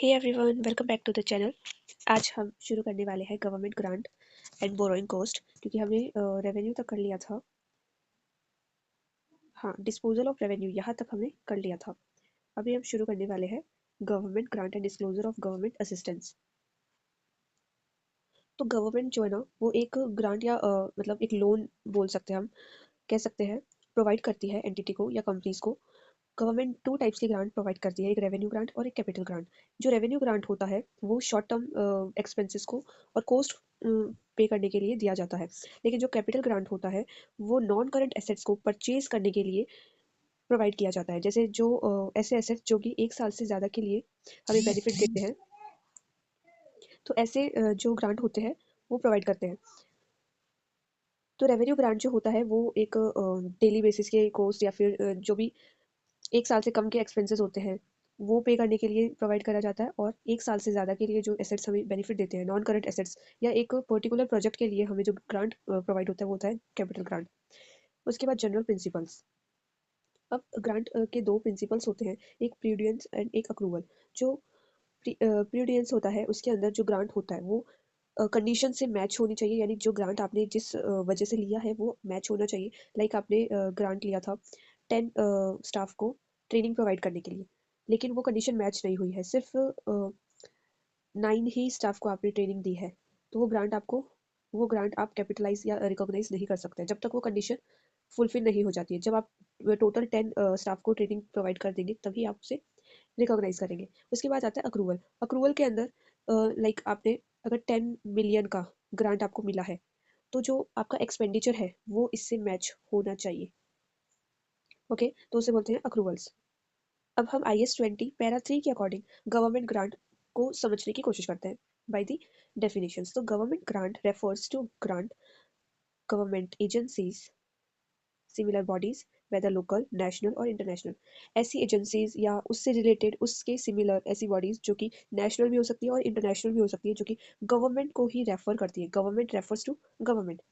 Hey everyone, welcome back to the channel. आज हम शुरू करने वाले हैं government grant and borrowing cost, क्योंकि हमने रेवेन्यू तक कर लिया था। हाँ, डिस्पोजल ऑफ रेवेन्यू यहाँ तक हमने कर लिया था। अभी हम शुरू करने वाले हैं government grant and disclosure of government assistance. तो गवर्नमेंट जो है ना, वो एक ग्रांट या मतलब एक लोन बोल सकते हैं, हम कह सकते हैं, प्रोवाइड करती है एंटिटी को या कंपनीज को। गवर्नमेंट टू टाइप्स की ग्रांट प्रोवाइड करती है, एक रेवेन्यू ग्रांट और एक कैपिटल ग्रांट। जो रेवेन्यू ग्रांट होता है वो शॉर्ट टर्म एक्सपेंसेस को और कॉस्ट पे करने के लिए दिया जाता है, लेकिन जो कैपिटल ग्रांट होता है वो नॉन करंट एसेट्स को परचेज करने के लिए प्रोवाइड किया जाता है। जैसे जो ऐसे एसेट्स जो कि 1 साल से ज़्यादा के लिए हमें बेनिफिट देते हैं, तो ऐसे जो ग्रांट होते हैं वो प्रोवाइड करते हैं। तो रेवेन्यू ग्रांट जो होता है वो एक डेली बेसिस के कॉस्ट या फिर जो भी 1 साल से कम के एक्सपेंसेस होते हैं वो पे करने के लिए प्रोवाइड करा जाता है, और 1 साल से ज़्यादा के लिए जो एसेट्स हमें बेनिफिट देते हैं, नॉन करंट एसेट्स या एक पर्टिकुलर प्रोजेक्ट के लिए हमें जो ग्रांट प्रोवाइड होता है वो होता है कैपिटल ग्रांट। उसके बाद जनरल प्रिंसिपल्स। अब ग्रांट के दो प्रिंसिपल्स होते हैं, एक प्रूडियंस एंड एक अक्रूवल। जो प्रूडियंस होता है उसके अंदर जो ग्रांट होता है वो कंडीशन से मैच होनी चाहिए, यानी जो ग्रांट आपने जिस वजह से लिया है वो मैच होना चाहिए। लाइक आपने ग्रांट लिया था 10 स्टाफ को ट्रेनिंग प्रोवाइड करने के लिए, लेकिन वो कंडीशन मैच नहीं हुई है, सिर्फ 9 ही स्टाफ को आपने ट्रेनिंग दी है, तो वो ग्रांट आप कैपिटलाइज या रिकॉग्नाइज नहीं कर सकते जब तक वो कंडीशन फुलफिल नहीं हो जाती है। जब आप टोटल 10 स्टाफ को ट्रेनिंग प्रोवाइड कर देंगे तभी आप उसे रिकॉग्नाइज करेंगे। उसके बाद आता है अक्रूवल। अक्रूवल के अंदर लाइक आपने अगर 10 मिलियन का ग्रांट आपको मिला है, तो जो आपका एक्सपेंडिचर है वो इससे मैच होना चाहिए। ओके, तो उसे बोलते हैं अक्रूवल्स। अब हम IS-20 पैरा 3 के अकॉर्डिंग गवर्नमेंट ग्रांट को समझने की कोशिश करते हैं बाय द डेफिनेशंस। तो government grant refers to grant government agencies, similar bodies, whether local, national और इंटरनेशनल। ऐसी एजेंसीज या उससे रिलेटेड उसके सिमिलर ऐसी बॉडीज जो कि नेशनल भी हो सकती है और इंटरनेशनल भी हो सकती है, जो कि गवर्नमेंट को ही रेफर करती है। Government refers to government.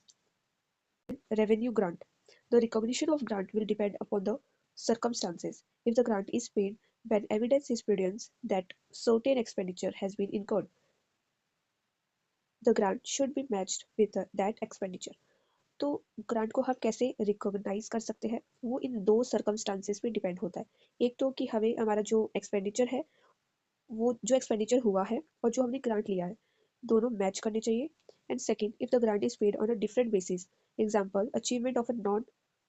Revenue grant. The recognition of grant will depend upon the circumstances. If the grant is paid when evidence is produced that certain expenditure has been incurred, the grant should be matched with that expenditure. तो grant को हम कैसे recognise कर सकते हैं, वो इन दो circumstances पे डिपेंड होता है। एक तो कि हमें हमारा जो एक्सपेंडिचर है, वो जो एक्सपेंडिचर हुआ है और जो हमने ग्रांट लिया है, दोनों मैच करने चाहिए। And second, if the grant is paid on a different basis, example achievement of a non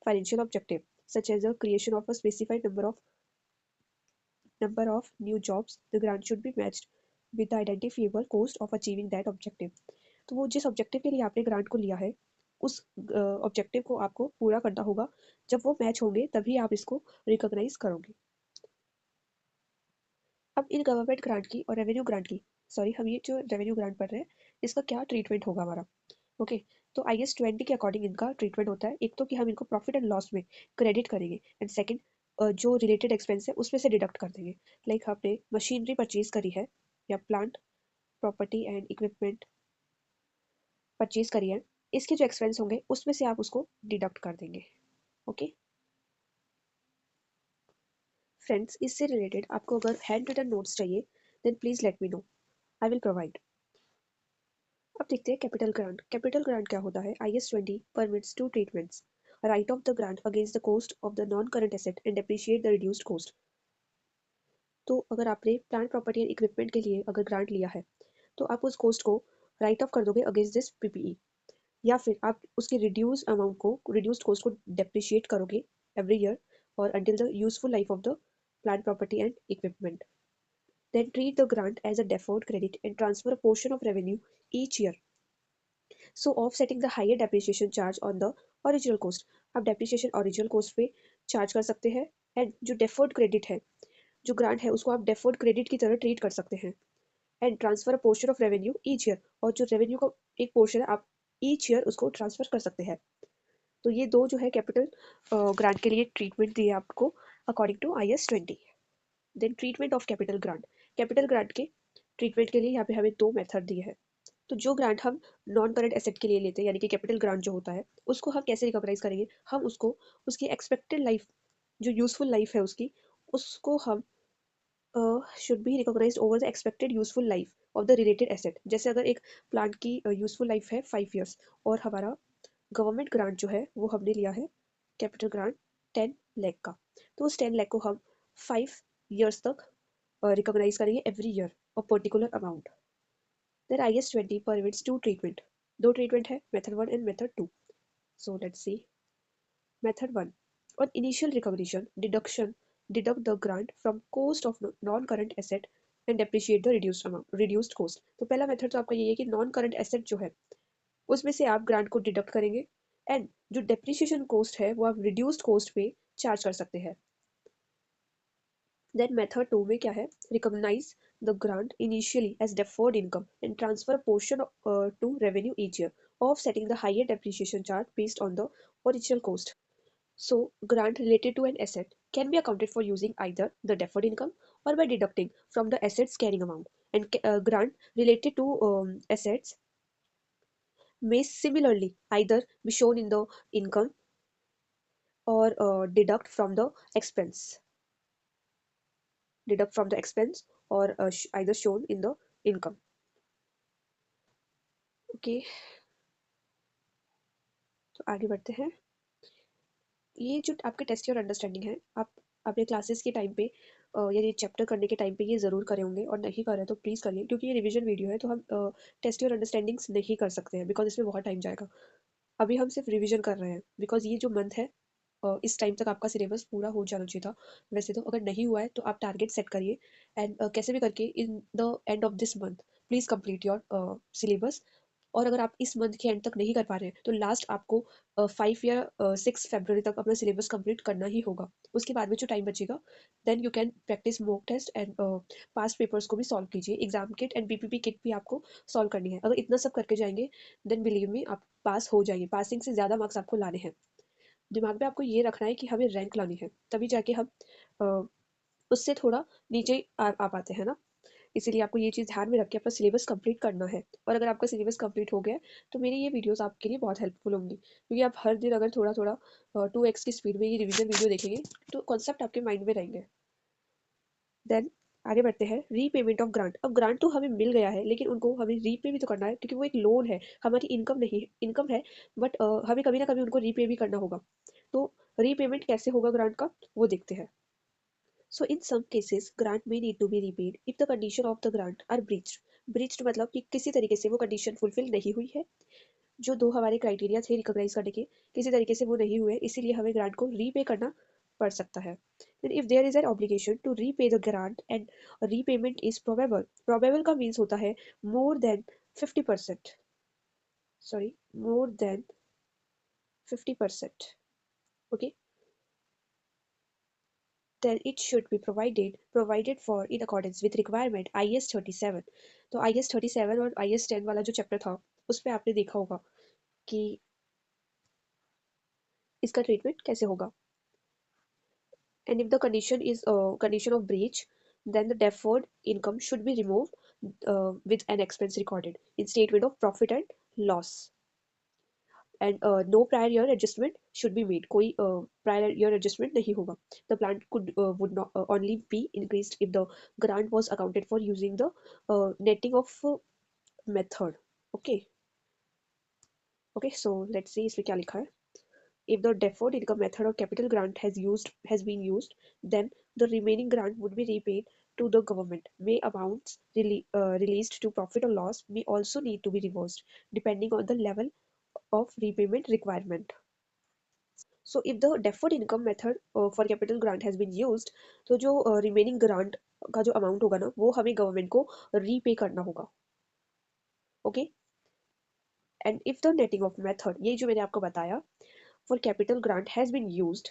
financial objective such as the creation of a specified number of new jobs, the grant should be matched with the identifiable cost of achieving that objective. तो वो जिस objective के लिए आपने grant को लिया है, उस ऑब्जेक्टिव को आपको पूरा करना होगा। जब वो मैच होंगे तभी आप इसको रिकॉग्नाइज करोगे। अब इन गवर्नमेंट ग्रांट की और रेवेन्यू ग्रांट की, सॉरी, हम ये जो रेवेन्यू ग्रांट पढ़ रहे हैं इसका क्या ट्रीटमेंट होगा हमारा। ओके, तो IS-20 के अकॉर्डिंग इनका ट्रीटमेंट होता है। एक तो कि हम इनको प्रॉफिट एंड लॉस में क्रेडिट करेंगे, एंड सेकंड जो रिलेटेड एक्सपेंस है उसमें से डिडक्ट कर देंगे। लाइक आपने मशीनरी परचेज करी है या plant property and equipment purchase करी है, इसके जो एक्सपेंस होंगे उसमें से आप उसको डिडक्ट कर देंगे। ओके फ्रेंड्स, इससे रिलेटेड आपको अगर हैंड रिटन नोट्स चाहिए then please let me know, I will provide. अब देखते हैं कैपिटल ग्रांट। कैपिटल ग्रांट क्या होता है? IS-20 permits to treatments: write off the grant against the cost of the non current asset and depreciate the reduced cost. तो अगर आपने plant property and equipment के लिए अगर ग्रांट लिया है, तो आप उस कॉस्ट को राइट ऑफ कर दोगे अगेंस्ट दिस PPE, या फिर आप उसके रिड्यूस अमाउंट को, रिड्यूस्ड कॉस्ट को डेप्रिशिएट करोगे एवरी ईयर और until the useful life of the plant property and equipment. Then treat the grant as a deferred credit and transfer a portion of revenue each year, so offsetting the higher depreciation charge on the original cost। आप depreciation original cost पे charge कर सकते हैं, and जो deferred credit है, जो grant है, उसको आप deferred credit की तरह ट्रीट कर सकते हैं। And transfer a portion of revenue each year, और जो रेवेन्यू का एक पोर्शन है आप ईच ईयर उसको ट्रांसफर कर सकते हैं। तो ये दो जो है कैपिटल ग्रांट के लिए ट्रीटमेंट दिए आपको according to IS-20। Then treatment of capital grant. Capital grant के ट्रीटमेंट के लिए यहाँ पे हमें दो मेथड दिए हैं। तो जो ग्रांट हम नॉन करंट एसेट के लिए लेते हैं, यानी कि कैपिटल ग्रांट जो होता है, उसको हम कैसे रिकॉग्नाइज करेंगे? हम उसको उसकी एक्सपेक्टेड लाइफ, जो यूजफुल लाइफ है उसकी, उसको हम should be recognised over the expected useful life of the related asset. जैसे अगर एक प्लांट की यूजफुल लाइफ है 5 years और हमारा गवर्नमेंट ग्रांट जो है वो हमने लिया है कैपिटल ग्रांट 10 लाख का, तो उस 10 लाख को हम 5 years तक रिकॉग्नाइज करेंगे एवरी ईयर और particular amount. Then IS-20 permits to treatment, दो ट्रीटमेंट है, method 1 and method 2। So let's see method 1। On initial recognition, deduct the grant from cost of non-current asset and depreciate the reduced cost। तो पहला method तो आपका यही है कि non current asset जो है उसमें से आप ग्रांट को डिडक्ट करेंगे एंड जो डेप्रिसिएशन कॉस्ट है वो आप रिड्यूस्ड कॉस्ट पे चार्ज कर सकते हैं। देन मेथड 2 में क्या है, recognise the grant initially as deferred income and transfer portion to revenue each year, offsetting the higher depreciation charge based on the original cost. So, grant related to an asset can be accounted for using either the deferred income or by deducting from the asset's carrying amount. And grant related to assets may similarly either be shown in the income or deduct from the expense or either shown in the income. Okay, तो आगे बढ़ते हैं। ये जो आपके test और understanding है, आप अपने क्लासेस के टाइम पे या ये चैप्टर करने के टाइम पे ये ज़रूर करे होंगे, और नहीं कर रहे तो प्लीज़ करिए, क्योंकि ये रिवीजन वीडियो है तो हम टेस्ट और अंडरस्टैंडिंग्स नहीं कर सकते हैं बिकॉज इसमें बहुत टाइम जाएगा। अभी हम सिर्फ रिवीजन कर रहे हैं बिकॉज ये जो मंथ है इस टाइम तक आपका सिलेबस पूरा हो जाना चाहिए था। वैसे तो अगर नहीं हुआ है तो आप टारगेट सेट करिए एंड कैसे भी करके in the end of this month please complete your syllabus. और अगर आप इस मंथ के एंड तक नहीं कर पा रहे हैं तो लास्ट आपको 5 या 6 फरवरी तक अपना सिलेबस कंप्लीट करना ही होगा। उसके बाद में जो टाइम बचेगा then you can practice mock test and past papers को भी सॉल्व कीजिए। Exam kit and BPP kit भी आपको सॉल्व करनी है। अगर इतना सब करके जाएंगे देन बिलीव मी आप पास हो जाएंगे। पासिंग से ज़्यादा मार्क्स आपको लाने हैं। दिमाग में आपको ये रखना है कि हमें रैंक लानी है, तभी जाके हम अ, उससे थोड़ा नीचे आ पाते हैं ना। इसीलिए आपको ये चीज़ ध्यान में रख के अपना सिलेबस कंप्लीट करना है। और अगर आपका सिलेबस कंप्लीट हो गया है तो मेरी ये वीडियोस आपके लिए बहुत हेल्पफुल होंगी, क्योंकि आप हर दिन अगर थोड़ा थोड़ा 2x की स्पीड में ये रिवीजन वीडियो देखेंगे तो कॉन्सेप्ट आपके माइंड में रहेंगे। देन आगे बढ़ते हैं, रीपेमेंट ऑफ ग्रांट। अब ग्रांट तो हमें मिल गया है लेकिन उनको हमें रीपे भी तो करना है, क्योंकि वो एक लोन है, हमारी इनकम नहीं है, इनकम है बट हमें कभी ना कभी उनको रीपे भी करना होगा। तो रीपेमेंट कैसे होगा ग्रांट का वो देखते हैं। So in some cases, grant may need to be repaid if the condition of the grant are breached. Breached मतलब कि किसी तरीके से वो कंडीशन फुलफिल नहीं हुई है। जो दो हमारे क्राइटेरिया थे रिकॉग्नाइज करने के, किसी तरीके से वो नहीं हुए, इसीलिए हमें ग्रांट को रीपे करना पड़ सकता है। Then if there is an obligation to repay the grant and repayment is probable, probable का मीन्स होता है more than 50%, sorry, more than 50%, okay, then it should be provided for in accordance with requirement IS 37। तो IS 37 और IS 10 वाला जो chapter था उस पे आपने देखा होगा कि इसका ट्रीटमेंट कैसे होगा। And if the condition is condition of breach then the deferred income should be removed with an expense recorded in statement of profit and loss, and no prior year adjustment should be made। कोई prior year adjustment नहीं होगा। The plant would not only be increased if the grant was accounted for using the netting of method। okay, okay, so let's see इसमें क्या लिखा है। If the deferred income method or capital grant has been used, then the remaining grant would be repaid to the government। May amounts released to profit or loss may also need to be reversed depending on the level of repayment requirement। So if the deferred income method for capital grant has been used, तो जो remaining grant का जो amount होगा ना वो हमें government को repay करना होगा। okay, and if the netting of method, ये जो मैंने आपको बताया, for capital grant has been used,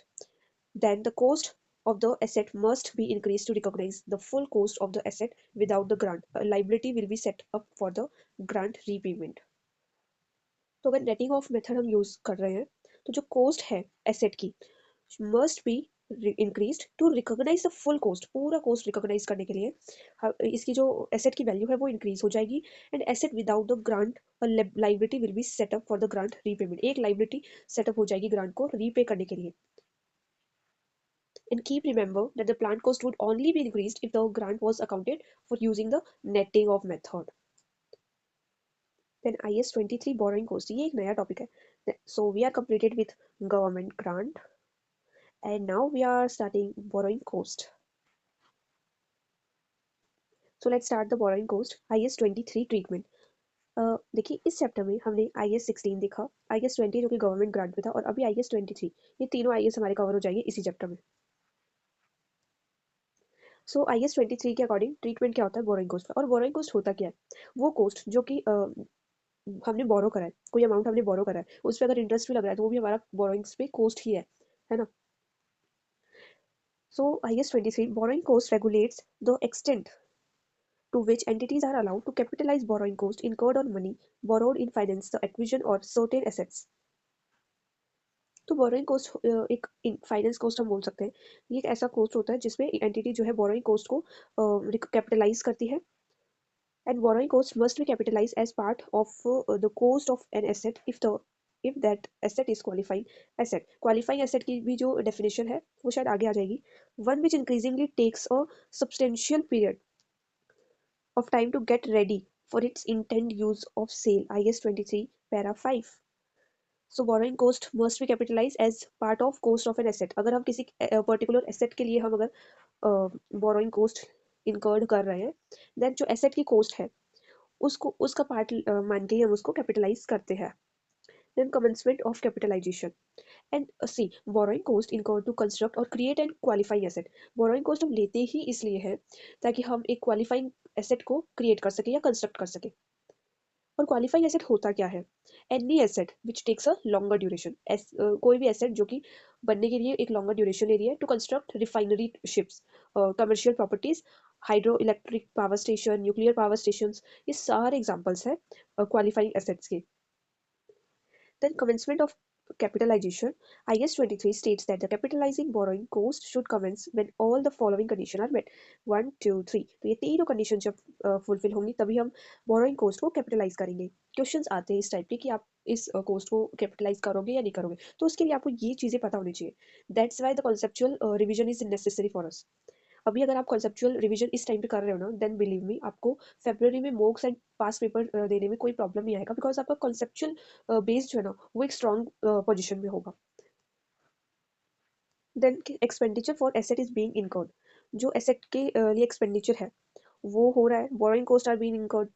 then the cost of the asset must be increased to recognize the full cost of the asset। Without the grant, a liability will be set up for the grant repayment। तो अगर netting of method हम use कर रहे हैं तो जो cost है asset की must be increased to recognise the full cost. पूरा कॉस्ट रिकॉग्नाइज करने के लिए इसकी जो एसेट की वैल्यू है वो इंक्रीज हो जाएगी। And asset without the grant liability will be set up for the grant repayment. एक लाइबिलिटी सेटअप हो जाएगी ग्रांट को रीपे करने के लिए। And keep remember that the plant cost would only be increased if the grant was accounted for using the netting of method. Then IS 23 borrowing cost, ये एक नया टॉपिक है. So we are completed with government grant and now we are starting borrowing cost. So let's start the borrowing cost. IS 23 treatment. देखिए इस chapter में हमने IS 16 देखा, IS 20 जो कि गवर्नमेंट ग्रांट पे था, और अभी IS 23. ये तीनों IS हमारे कवर हो जाएंगे इसी चैप्टर में. सो IS 23 के अकॉर्डिंग ट्रीटमेंट क्या होता है बोरोइंग कोस्ट का. और बोरोइंग कोस्ट होता क्या है? वो कोस्ट जो कि हमने बोरो करा है, कोई अमाउंट हमने बोरो करा है, उस पर अगर इंटरेस्ट भी लग रहा है तो वो भी हमारा बोरोइंग्स पे कोस्ट ही है ना. सो IS 23 borrowing cost regulates the extent to which entities are allowed to capitalize borrowing cost incurred on money borrowed in finance the acquisition or certain assets. तो बोरोइंग कोस्ट एक फाइनेंस कोस्ट हम बोल सकते हैं. ये एक ऐसा कोस्ट होता है जिसमें एंटिटी जो है बोरोइंग कोस्ट को कैपिटलाइज करती है. And borrowing cost must be capitalized as part of the cost of an asset if that asset is qualifying asset. Qualifying asset की भी जो definition है वो शायद आगे आ जाएगी. One which increasingly takes a substantial period of time to get ready for its intended use of sale. IS 23 para 5. So borrowing cost must be capitalized as part of cost of an asset. अगर हम किसी particular asset के लिए हम अगर borrowing cost incurred कर रहे हैं, देन जो एसेट की कोस्ट है उसको उसका पार्ट मान के ही हम उसको कैपिटलाइज करते हैं. Then commencement of capitalisation. And C borrowing cost incurred to construct और create and qualifying asset. Borrowing cost हम लेते ही इसलिए है ताकि हम एक क्वालिफाइंग एसेट को क्रिएट कर सके या कंस्ट्रक्ट कर सके. और क्वालिफाइंग एसेट होता क्या है? Any asset which takes a longer duration. कोई भी एसेट जो कि बनने के लिए एक लॉन्गर ड्यूरेशन ले रही है. To construct refinery ships, commercial properties, hydro electric power station, nuclear power station, ये सारे एग्जांपल्स हैं क्वालिफाइंग एसेट्स के. Then commencement of capitalization. IS 23 states that the capitalizing borrowing cost should commence when all the following conditions are met. 1, 2, 3. तो ये तीनों condition जब fulfil होंगी तभी हम बोरोइंग कोस्ट को कैपिटलाइज करेंगे. क्वेश्चंस आते हैं इस टाइप के कि आप इस कोस्ट को कैपिटलाइज करोगे या नहीं करोगे. तो उसके लिए आपको ये चीजें पता होनी चाहिए. That's why the conceptual revision is necessary for us. अभी अगर आप कॉन्सेप्चुअल रिवीजन इस टाइम पे कर रहे हो ना, देन बिलीव मी आपको फरवरी में मॉक्स एंड पास पेपर देने में कोई प्रॉब्लम नहीं आएगा, बिकॉज आपका कॉन्सेप्चुअल बेस जो है ना वो एक स्ट्रॉन्ग पोजिशन में होगा. Then expenditure for asset is being incurred. जो एसेट के लिए एक्सपेंडिचर है वो हो रहा है. Borrowing cost are being incurred.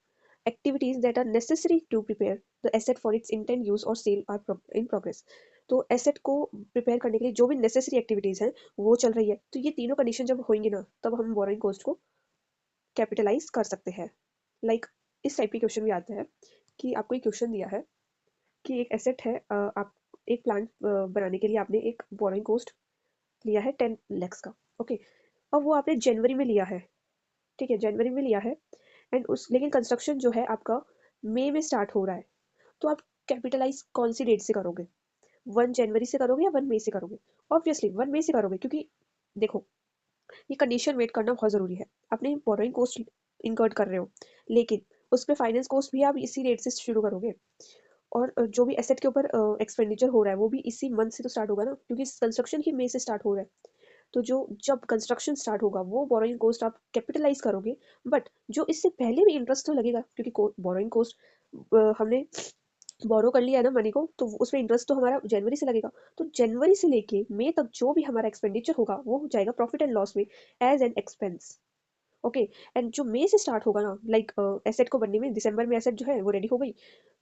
Activities that are necessary to prepare the asset for its intend use और सेल आर इन प्रोग्रेस. तो एसेट को प्रिपेयर करने के लिए जो भी नेसेसरी एक्टिविटीज हैं वो चल रही है. तो ये तीनों कंडीशन जब होंगी ना तब हम बोरोइंग कॉस्ट को कैपिटलाइज कर सकते हैं. लाइक इस टाइप के क्वेश्चन भी आते हैं कि आपको एक क्वेश्चन दिया है कि एक एसेट है, आप एक प्लांट बनाने के लिए आपने एक बोरोइंग कॉस्ट लिया है 10 lakhs का. ओके, और वो आपने जनवरी में लिया है. ठीक है, जनवरी में लिया है. एंड उस लेकिन कंस्ट्रक्शन जो है आपका मई में स्टार्ट हो रहा है. तो आप कैपिटलाइज कौन सी डेट से करोगे? 1 जनवरी से करोगे या 1 मई से करोगे? ऑब्वियसली 1 मई से करोगे, क्योंकि देखो ये कंडीशन वेट करना बहुत ज़रूरी है. आपने बोरोइंग कॉस्ट इनकर्ड कर रहे हो लेकिन उस पे फाइनेंस कॉस्ट भी आप इसी रेट से शुरू करोगे. और जो भी एसेट के ऊपर एक्सपेंडिचर हो रहा है वो भी इसी मंथ से तो स्टार्ट होगा ना, क्योंकि कंस्ट्रक्शन ही मई से स्टार्ट हो रहा है. तो जो जब कंस्ट्रक्शन स्टार्ट होगा वो बोरोइंग कॉस्ट आप कैपिटलाइज करोगे. बट जो इससे पहले भी इंटरेस्ट तो लगेगा, क्योंकि बोरोइंग कॉस्ट हमने बोरो कर लिया है ना मनी को, तो उसमें इंटरेस्ट तो हमारा जनवरी से लगेगा. तो जनवरी से लेके मई तक जो भी हमारा एक्सपेंडिचर होगा वो हो जाएगा प्रॉफिट एंड लॉस में as an expense. Okay, and जो मई से स्टार्ट होगा ना, लाइक एसेट को बनने में दिसंबर में एसेट जो है वो रेडी हो गई,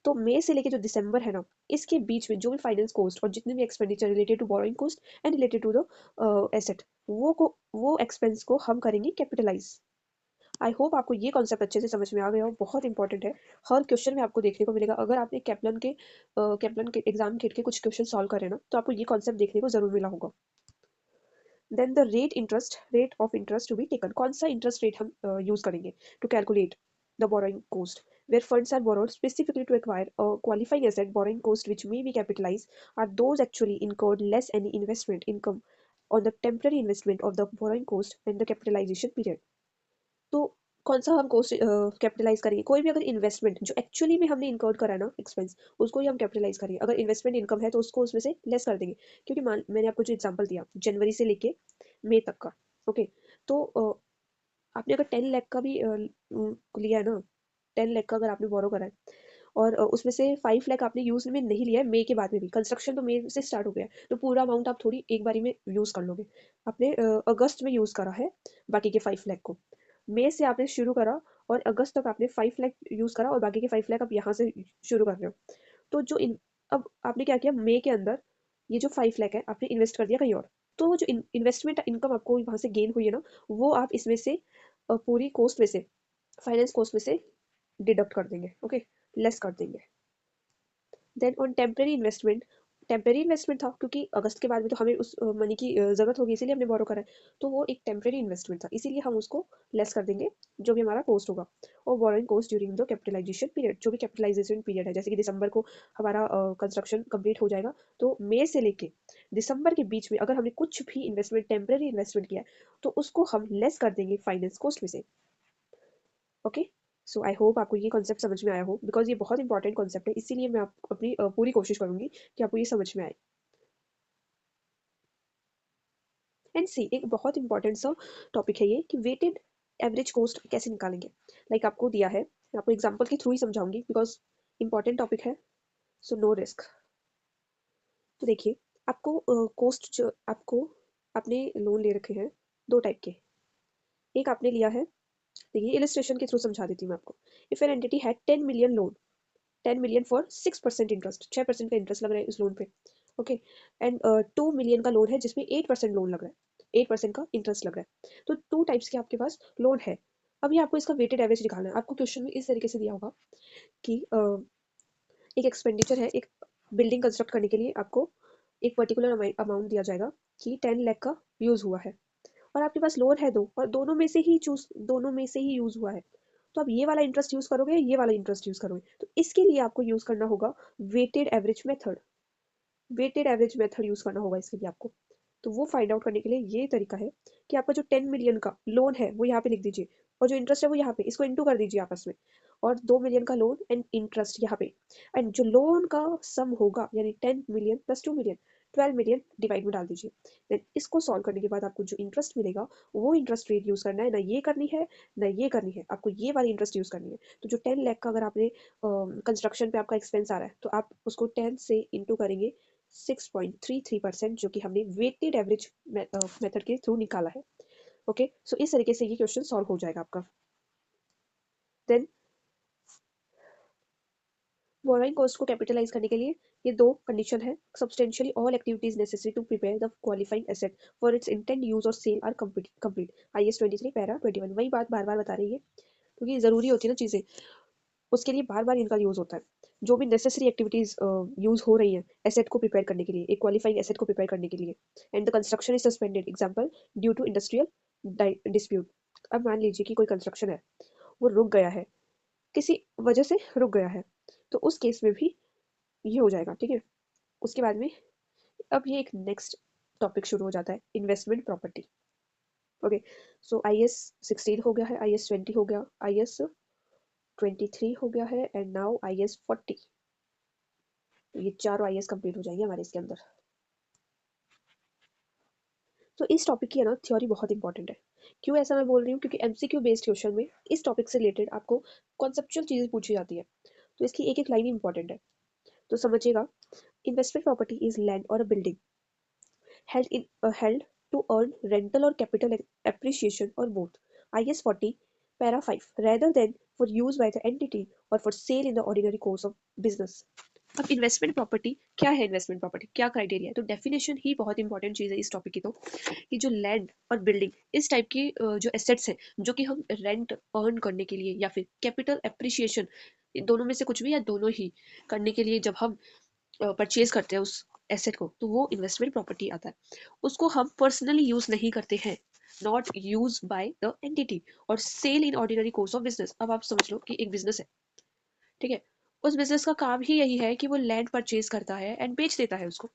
तो मई से लेके जो दिसंबर है ना इसके बीच में जो भी फाइनेंस कॉस्ट और जितने भी expenditure related to borrowing cost and related to the asset, वो एक्सपेंस को हम करेंगे कैपिटलाइज. आई होप आपको ये कॉन्सेप्ट अच्छे से समझ में आ गया हो. बहुत इंपॉर्टेंट है, हर क्वेश्चन में आपको देखने को मिलेगा. अगर आपने कैप्लन के एग्जाम किट के कुछ क्वेश्चन सॉल्व करे ना तो आपको ये कॉन्सेप्ट देखने को जरूर मिला होगा. Then the rate of interest to be taken. कौन सा इंटरेस्ट रेट हम यूज करेंगे to calculate the borrowing cost. Where funds are borrowed specifically to acquire a qualifying asset, borrowing cost which may be capitalized are those actually incurred less any investment income on the temporary investment of the borrowing cost and the capitalization period. तो कौन सा हम coast capitalise करेंगे? कोई भी अगर investment जो actually में हमने इनकर्ड करा है ना एक्सपेंस, उसको ही हम कैपिटलाइज करेंगे। अगर इन्वेस्टमेंट इनकम है तो उसको उसमें से लेस कर देंगे, क्योंकि मान मैंने आपको जो एग्जांपल दिया जनवरी से लेके मई तक का, ओके, तो आपने अगर 10 लाख का भी लिया है ना, 10 लाख का अगर आपने बोरो करा है और उसमें से 5 लाख आपने यूज में नहीं लिया है मई के बाद में भी, कंस्ट्रक्शन तो मई से स्टार्ट हो गया है, तो पूरा अमाउंट आप थोड़ी एक बारी में यूज कर लोगे। आपने अगस्त में यूज करा है बाकी के 5 लाख को, मई से आपने शुरू करा और अगस्त तक आपने 5 लाख यूज करा और बाकी के 5 लाख आप यहाँ से शुरू कर रहे हो। तो जो अब आपने क्या किया, मई के अंदर ये जो 5 लाख है आपने इन्वेस्ट कर दिया कहीं और, तो वो जो इन्वेस्टमेंट इनकम आपको वहां से गेन हुई है ना, वो आप इसमें से पूरी कॉस्ट में से, फाइनेंस कॉस्ट में से डिडक्ट कर देंगे, ओके, लेस कर देंगे। Then on temporary investment, temporary investment था क्योंकि अगस्त के बाद में तो हमें उस मनी की जरूरत होगी, इसीलिए हमने बोरो करा है, तो वो एक टेम्परेरी इन्वेस्टमेंट था, इसीलिए हम उसको लेस कर देंगे जो भी हमारा कॉस्ट होगा। और borrowing cost during the capitalisation period, जो भी कैपिटलाइजेशन पीरियड है, जैसे कि दिसंबर को हमारा कंस्ट्रक्शन कंप्लीट हो जाएगा, तो मई से लेके दिसंबर के बीच में अगर हमने कुछ भी इन्वेस्टमेंट टेम्परेरी इन्वेस्टमेंट किया है तो उसको हम लेस कर देंगे फाइनेंस कॉस्ट में से, ओके। सो आई होप आपको ये कॉन्सेप्ट समझ में आया हो, बिकॉज ये बहुत इंपॉर्टेंट कॉन्सेप्ट है, इसीलिए मैं आप अपनी पूरी कोशिश करूंगी कि आपको ये समझ में आए। एंड सी एक बहुत इंपॉर्टेंट सा टॉपिक है ये कि वेटेड एवरेज कॉस्ट कैसे निकालेंगे। आपको दिया है, मैं आपको एग्जांपल के थ्रू ही समझाऊंगी बिकॉज इंपॉर्टेंट टॉपिक है, सो नो रिस्क। तो देखिए, आपको कॉस्ट जो आपको आपने लोन ले रखे हैं दो टाइप के, एक आपने लिया है, देखिए इलिस्ट्रेशन के थ्रू समझा देती हूँ मैं आपको। If an entity had 10 million loan, 10 million for 6% interest, 6% का इंटरेस्ट लग रहा है इस लोन पे, ओके, एंड 2 मिलियन का लोन है जिसमें 8% लोन लग रहा है, 8% का इंटरेस्ट लग रहा है, तो टू टाइप्स के आपके पास लोन है। अभी आपको इसका वेटेड एवरेज निकालना है। आपको क्वेश्चन में इस तरीके से दिया होगा कि एक एक्सपेंडिचर है, एक बिल्डिंग कंस्ट्रक्ट करने के लिए आपको एक पर्टिकुलर अमाउंट दिया जाएगा कि 10 लाख का यूज हुआ है, और आपके पास लोन है दो, और दोनों में से ही यूज हुआ है, तो आप ये वाला इंटरेस्ट यूज करोगे, ये वाला इंटरेस्ट यूज करोगे, तो इसके लिए आपको यूज करना होगा weighted average method. Weighted average method use करना होगा इसके लिए आपको। तो वो फाइंड आउट करने के लिए ये तरीका है कि आपका जो 10 मिलियन का लोन है वो यहाँ पे लिख दीजिए, और जो इंटरेस्ट है वो यहाँ पे, इसको इंटू कर दीजिए आपस में, और 2 मिलियन का लोन एंड इंटरेस्ट यहाँ पे, एंड जो लोन का सम होगा यानी 10 million plus 2 million, 12 million divide में डाल दीजिए। देन इसको सॉल्व करने के बाद आपको जो इंटरेस्ट मिलेगा वो इंटरेस्ट रेट यूज करना है, ना ये करनी है ना ये करनी है, आपको ये वाली इंटरेस्ट यूज करनी है। तो जो 10 लाख का अगर आपने कंस्ट्रक्शन पे आपका एक्सपेंस आ रहा है, तो आप उसको 10 से इंटू करेंगे 6.33%, जो कि हमने वेटेड एवरेज मेथड के थ्रू निकाला है, ओके। सो इस तरीके से ये क्वेश्चन सॉल्व हो जाएगा आपका। देन बोरोइंग कॉस्ट को कैपिटलाइज करने के लिए ये दो कंडीशन है, substantially all activities necessary to prepare the qualifying asset for its intend use और sale are complete. IAS 23 para 21 वही बात बार बार बता रही है, क्योंकि जरूरी होती है ना चीजें, उसके लिए बार बार इनका यूज होता है। जो भी नेसेसरी एक्टिविटीज यूज हो रही हैं एसेट को प्रिपेयर करने के लिए, एक क्वालिफाइंग एसेट को प्रिपेयर करने के लिए, and the construction is suspended example due to industrial dispute. अब मान लीजिए कि कोई कंस्ट्रक्शन है वो रुक गया है, किसी वजह से रुक गया है, तो उस केस में भी ये हो जाएगा, ठीक है। उसके बाद में अब ये एक नेक्स्ट टॉपिक शुरू हो जाता है, इन्वेस्टमेंट प्रॉपर्टी, ओके। सो IAS 16 हो गया है, IAS 20 हो गया, IAS 23 हो गया है, एंड नाउ IAS 40। तो ये चारों IAS कंप्लीट हो जाएंगे हमारे इसके अंदर। तो इस टॉपिक की है ना थ्योरी बहुत इंपॉर्टेंट है। क्यों ऐसा मैं बोल रही हूँ, क्योंकि MCQ बेस्ड क्वेश्चन में इस टॉपिक से रिलेटेड आपको कॉन्सेप्चुअल चीजें पूछी जाती है, तो इसकी एक एक लाइन इंपॉर्टेंट है, तो समझिएगा। इन्वेस्टमेंट प्रॉपर्टी इज लैंड और अ building held to earn rental or capital appreciation or both. IS 40 para 5 rather than for use by the entity or for sale in the ordinary course of business. अब investment property क्या है, investment property क्या criteria है, तो definition ही बहुत important चीज है इस टॉपिक की। तो कि जो लैंड और बिल्डिंग इस टाइप की जो एसेट्स हैं जो कि हम रेंट अर्न करने के लिए या फिर कैपिटल एप्रिसिएशन, दोनों में से कुछ भी या दोनों ही करने के लिए जब हम परचेज करते हैं उस एसेट को, तो वो इन्वेस्टमेंट प्रॉपर्टी आता है। उसको हम पर्सनली यूज नहीं करते हैं, not use by the entity, और sale in ordinary course of business. अब आप समझ लो कि एक बिजनेस है, ठीक है, उस बिजनेस का काम ही यही है कि वो लैंड परचेज करता है एंड बेच देता है उसको,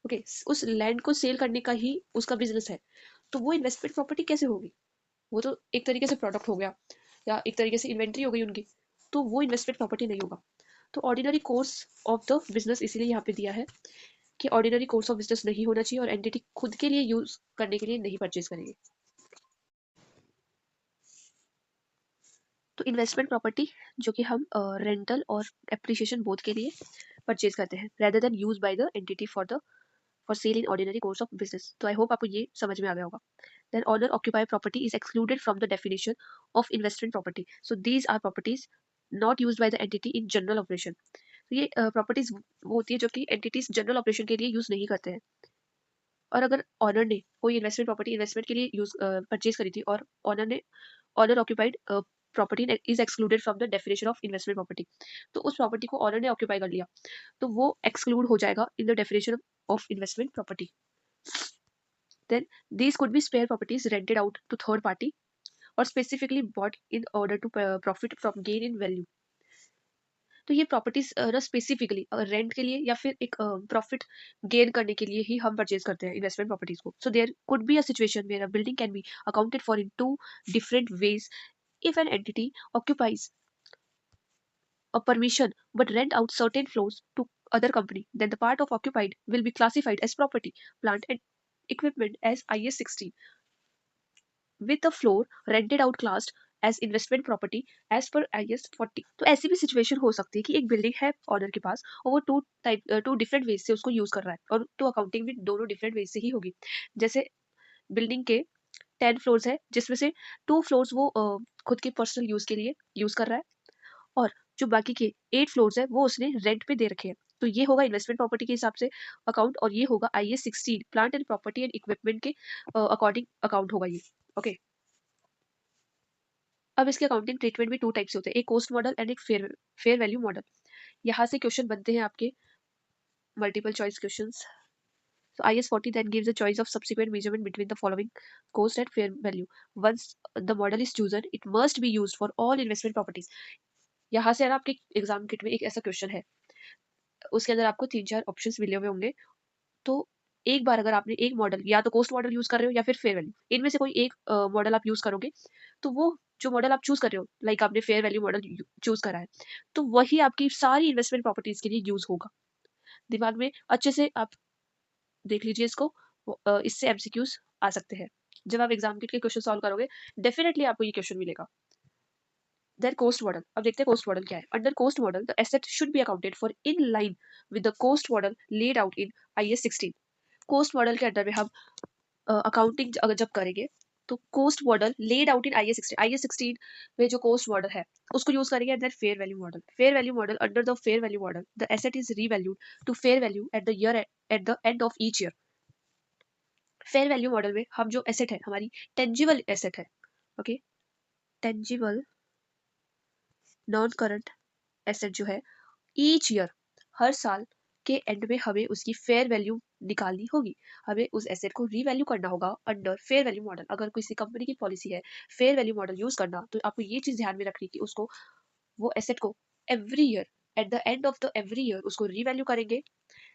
ओके, उस लैंड को सेल करने का ही उसका बिजनेस है। तो वो इन्वेस्टमेंट प्रॉपर्टी कैसे होगी, वो तो एक तरीके से प्रोडक्ट हो गया। या एक तरीके से इन्वेंट्री हो गई उनकी, तो वो इन्वेस्टमेंट प्रॉपर्टी नहीं होगा। तो ordinary course of the business इसीलिए यहाँ पे दिया है कि ऑर्डिनरी कोर्स ऑफ बिजनेस नहीं होना चाहिए और एंटिटी खुद के लिए यूज करने के लिए नहीं परचेज करेंगे। तो इन्वेस्टमेंट प्रॉपर्टी जो कि हम रेंटल और एप्रिसिएशन बोथ के लिए परचेज करते हैं rather than use by the entity for sale in ordinary course of business. तो आई होप आपको ये समझ में आ गया होगा। Then owner occupied property is excluded from the definition of investment property. So these are properties not used by the entity in general operation. तो ये properties वो होती है जो कि एंटिटीज जनरल ऑपरेशन के लिए यूज नहीं करते हैं। और अगर ऑनर ने कोई इन्वेस्टमेंट प्रॉपर्टी इन्वेस्टमेंट के लिए यूज परचेज करी थी और owner occupied property is excluded from the definition of investment property, तो उस प्रॉपर्टी को ऑनर ने ऑक्यूपाई कर लिया तो वो एक्सक्लूड हो जाएगा in the definition of investment property. Then these could be spare properties rented out to third party or specifically bought in order to profit from gain in value. तो ये properties ना specifically rent के लिए या फिर एक profit gain करने के लिए ही हम परचेज करते हैं इन्वेस्टमेंट प्रॉपर्टीज को। So there could be a situation where a building can be accounted for in two different ways if an entity occupies a permission but rent out certain floors to other company, then the part of occupied will be classified as property, plant and equipment as IS 16 with the floor rented out classed as investment property as per IS 40। तो ऐसी भी situation हो सकती है कि एक building है honour के पास और वो टू डिफरेंट वेज से उसको यूज कर रहा है और तो अकाउंटिंग भी दोनों डिफरेंट वेज से ही होगी। जैसे बिल्डिंग के 10 फ्लोर्स है जिसमें से 2 फ्लोर्स वो खुद के पर्सनल यूज के लिए यूज कर रहा है और जो बाकी के 8 फ्लोर्स है वो उसने रेंट पे दे रखे हैं। तो ये होगा इन्वेस्टमेंट प्रॉपर्टी के हिसाब से अकाउंट और ये होगा IS 16 plant and property and equipment के अकॉर्डिंग अकाउंट होगा ये। ओके, अब इसके अकाउंटिंग ट्रीटमेंट भी 2 टाइप से होते हैं, एक कॉस्ट मॉडल एंड एक फेयर वैल्यू मॉडल। यहाँ से क्वेश्चन बनते हैं आपके multiple choice questions. So IS 40 then gives a choice of subsequent measurement between the following cost and fair value. Once the model is chosen, it must be used for all investment properties. यहाँ से आपके exam kit में एक ऐसा question है, उसके अंदर आपको 3-4 ऑप्शंस मिले हुए होंगे। तो एक बार अगर आपने एक मॉडल या तो कॉस्ट मॉडल यूज कर रहे हो या फिर फेयर वैल्यू, इनमें से कोई एक मॉडल आप यूज करोगे तो वो जो मॉडल आप चूज कर रहे हो लाइक आपने फेयर वैल्यू मॉडल चूज करा है तो वही आपकी सारी इन्वेस्टमेंट प्रॉपर्टीज के लिए यूज होगा। दिमाग में अच्छे से आप देख लीजिए इसको, इससे एमसीक्यूज आ सकते हैं जब आप एग्जाम के क्वेश्चन सॉल्व करोगे, डेफिनेटली आपको ये क्वेश्चन मिलेगा। देन कोस्ट मॉडल, अब देखते हैं कोस्ट मॉडल क्या है। Under cost model the asset should be accounted for in line with the cost model laid out in IS 16। Cost model के अंडर में हम अकाउंटिंग अगर जब करेंगे तो cost model laid out in IS 16 में जो कोस्ट मॉडल है उसको यूज करेंगे। And then fair value model under the fair value model the asset is revalued to fair value at the end of each year. Fair value model में हम जो asset है हमारी टेंजिबल एसेट है, okay, tangible non current asset जो है each year हर साल के एंड में हमें उसकी फेयर वैल्यू निकालनी होगी, हमें उस एसेट को रीवैल्यू करना होगा अंडर फेयर वैल्यू मॉडल। अगर किसी कंपनी की पॉलिसी है फेयर वैल्यू मॉडल यूज करना तो आपको ये चीज ध्यान में रखनी कि उसको वो एसेट को every year eight the end of the every year उसको रीवैल्यू करेंगे।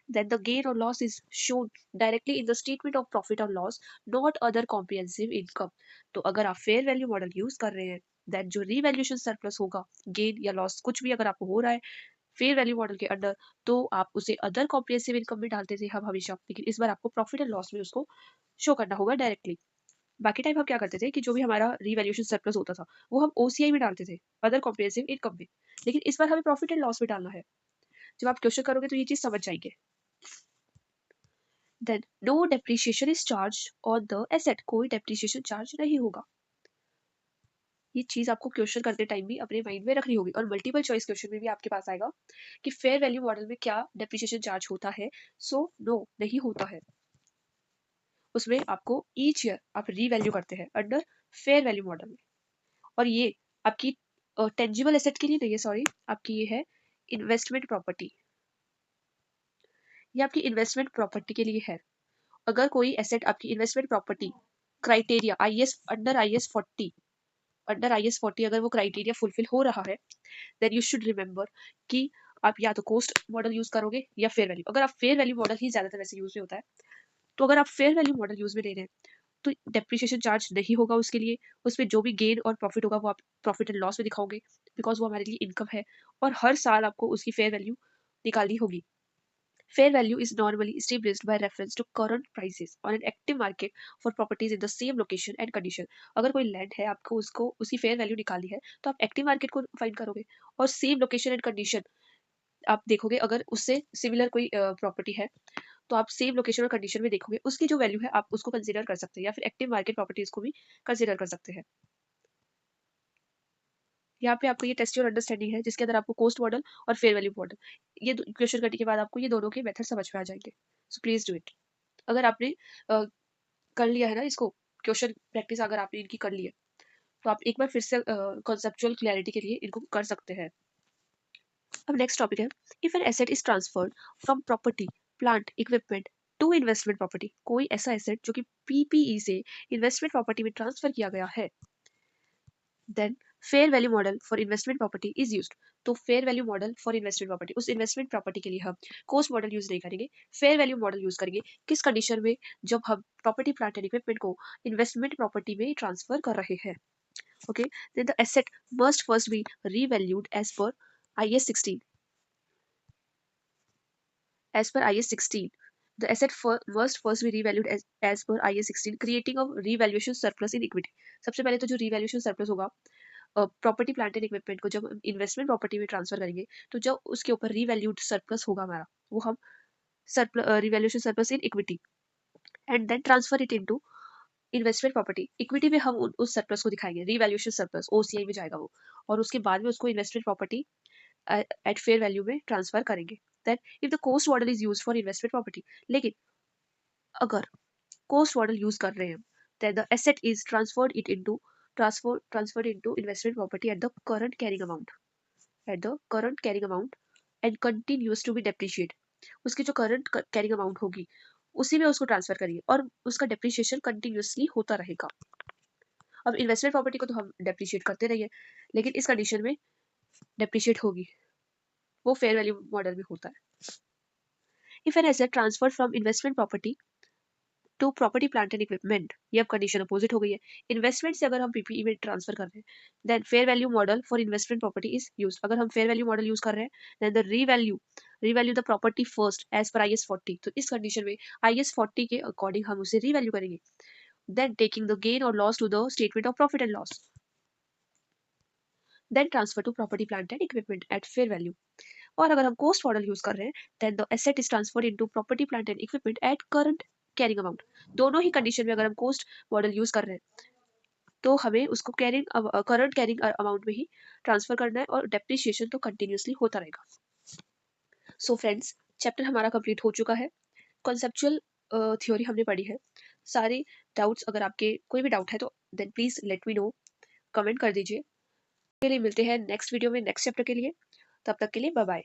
then the gain or loss is shown directly in the statement of profit or loss, not other comprehensive income। तो अगर आप फेयर वैल्यू मॉडल यूज कर रहे हैं then जो revaluation surplus होगा, गेन या लॉस कुछ भी अगर आपको हो रहा है फेयर वैल्यू मॉडल के अंडर, तो आप उसे अदर कॉम्प्रिहेंसिव इनकम में डालते थे हम हमेशा, लेकिन इस बार आपको प्रॉफिट एंड लॉस में उसको शो करना होगा डायरेक्टली। बाकी टाइम हम क्या करते थे कि जो भी हमारा रीवैल्यूएशन सरप्लस होता था वो हम OCI में डालते थे, अदर कॉम्प्रिहेंसिव इनकम में, लेकिन इस बार हमें प्रॉफिट एंड लॉस में डालना है। जब आप क्वेश्चन करोगे तो ये चीज समझ जाएंगे। Then no depreciation is charge on the asset, कोई डेप्रिसिएशन चार्ज नहीं होगा। ये चीज आपको क्वेश्चन करते टाइम भी अपने माइंड में रखनी होगी और मल्टीपल चॉइस क्वेश्चन में भी आपके पास आएगा कि फेयर वैल्यू मॉडल में क्या डेप्रिसिएशन चार्ज होता है। सो नो नहीं होता है, उसमें आपको ईच ईयर आप रीवैल्यू करते हैं अंडर फेयर वैल्यू मॉडल में। और ये आपकी टेंजिबल एसेट के लिए नहीं है, सॉरी, आपकी ये है इन्वेस्टमेंट प्रॉपर्टी, ये आपकी इन्वेस्टमेंट प्रॉपर्टी के लिए है। अगर कोई एसेट आपकी investment property criteria under IS 40 अगर वो क्राइटेरिया फुलफिल हो रहा है देन यू शुड रिमेंबर कि आप या तो कोस्ट मॉडल यूज करोगे या फेयर वैल्यू। अगर आप फेयर वैल्यू मॉडल ही ज्यादातर वैसे यूज में होता है, तो अगर आप फेयर वैल्यू मॉडल यूज में ले रहे हैं तो डेप्रिसिएशन चार्ज नहीं होगा उसके लिए, उसमें जो भी गेन और प्रॉफिट होगा वो आप प्रॉफिट एंड लॉस में दिखाओगे, बिकॉज वो हमारे लिए इनकम है, और हर साल आपको उसकी फेयर वैल्यू निकालनी होगी। Fair value is normally established by reference to current prices on an active market for properties in the same location and condition. अगर कोई लैंड है, आपको उसको उसकी फेयर वैल्यू निकालनी है, तो आप एक्टिव मार्केट को फाइंड करोगे, और सेम लोकेशन एंड कंडीशन आप देखोगे। अगर उससे सिमिलर कोई प्रॉपर्टी है, तो आप सेम लोकेशन और कंडीशन में देखोगे, उसकी जो वैल्यू है आप उसको कंसीडर कर सकते हैं, या फिर एक्टिव मार्केट प्रॉपर्टीज को भी कंसीडर कर सकते हैं। यहाँ पे आपको ये टेस्ट योर अंडरस्टैंडिंग है, जिसके अंदर आपको कोस्ट मॉडल और फेयर वैल्यू मॉडल, ये क्वेश्चन करने के बाद आपको ये दोनों के मेथड समझ में आ जाएंगे। So please do it. अगर आपने कर लिया है ना इसको, क्वेश्चन प्रैक्टिस अगर आपने इनकी कर ली है, तो आप एक बार फिर से कॉन्सेप्चुअल क्लैरिटी के लिए इनको कर सकते हैं। अब नेक्स्ट टॉपिक है, if an asset is transferred from property, plant, equipment to investment property, कोई ऐसा एसेट जो कि पीपीई से इन्वेस्टमेंट प्रॉपर्टी में ट्रांसफर किया गया है, then fair value model for investment property is used. तो fair value model for investment property, उस इन्वेस्टमेंट प्रॉपर्टी के लिए हम कोस्ट मॉडल यूज नहीं करेंगे, फेयर वैल्यू मॉडल यूज करेंगे। किस कंडीशन में? जब हम प्रॉपर्टी, प्लांट एंड इक्विपमेंट को इन्वेस्टमेंट प्रॉपर्टी में ट्रांसफर कर रहे हैं। Okay, then the asset must first be revalued as per IS 16, as per IS 16, the asset must first be revalued as per IS 16, creating a revaluation surplus in equity। सबसे पहले तो जो revaluation surplus होगा property, plant and equipment को जब investment property में transfer करेंगे, तो जब उसके ऊपर रीवैल्यूड सरप्लस होगा हमारा, वो हम revaluation surplus in equity and then transfer it into investment property. Equity में हम उस सरप्लस को दिखाएंगे, रिवैल्यूएशन सरप्लस OCI में जाएगा वो, और उसके बाद में उसको investment property at fair value में ट्रांसफर करेंगे। Then if the cost model is use for investment property, लेकिन अगर कोस्ट मॉडल यूज कर रहे हैं, then the asset is transferred into investment property at the current carrying amount, and continues to be depreciate. उसकी जो current carrying amount होगी, उसी में उसको ट्रांसफर करिए, और उसका डेप्रिशिएशन कंटिन्यूसली होता रहेगा। अब इन्वेस्टमेंट प्रॉपर्टी को तो हम डेप्रिशिएट करते रहिए, लेकिन इस कंडीशन में डेप्रिशिएट होगी, वो फेयर वैल्यू मॉडल में होता है। If an asset transfer from investment property to property, plant and equipment, ये अब कंडीशन अपोजिट हो गई है। इन्वेस्टमेंट से अगर हम पीपीई में ट्रांसफर कर रहे हैं, then fair value model for investment property is use. अगर हम फेयर वैल्यू मॉडल यूज कर रहे हैं, then the revalue the property first as per IS 40। तो इस कंडीशन में IS 40 के अकॉर्डिंग हम उसे रीवैल्यू करेंगे, देन टेकिंग द गेन और loss to the statement of profit and loss, then transfer to property, plant and equipment at fair value. और अगर हम कोस्ट मॉडल यूज कर रहे हैं, then the asset is transferred into property, plant and equipment at current carrying amount. दोनों ही condition में अगर हम कोस्ट मॉडल यूज कर रहे हैं, तो हमें उसको करंट कैरिंग अमाउंट में ही ट्रांसफर करना है, और डेप्रिसिएशन तो कंटिन्यूसली होता रहेगा। सो फ्रेंड्स, चैप्टर हमारा कंप्लीट हो चुका है। कॉन्सेप्चुअल थ्योरी हमने पढ़ी है। सारे डाउट्स, अगर आपके कोई भी डाउट है तो then please let me know, comment कर दीजिए। के लिए मिलते हैं नेक्स्ट वीडियो में नेक्स्ट चैप्टर के लिए। तब तक के लिए बाय बाय।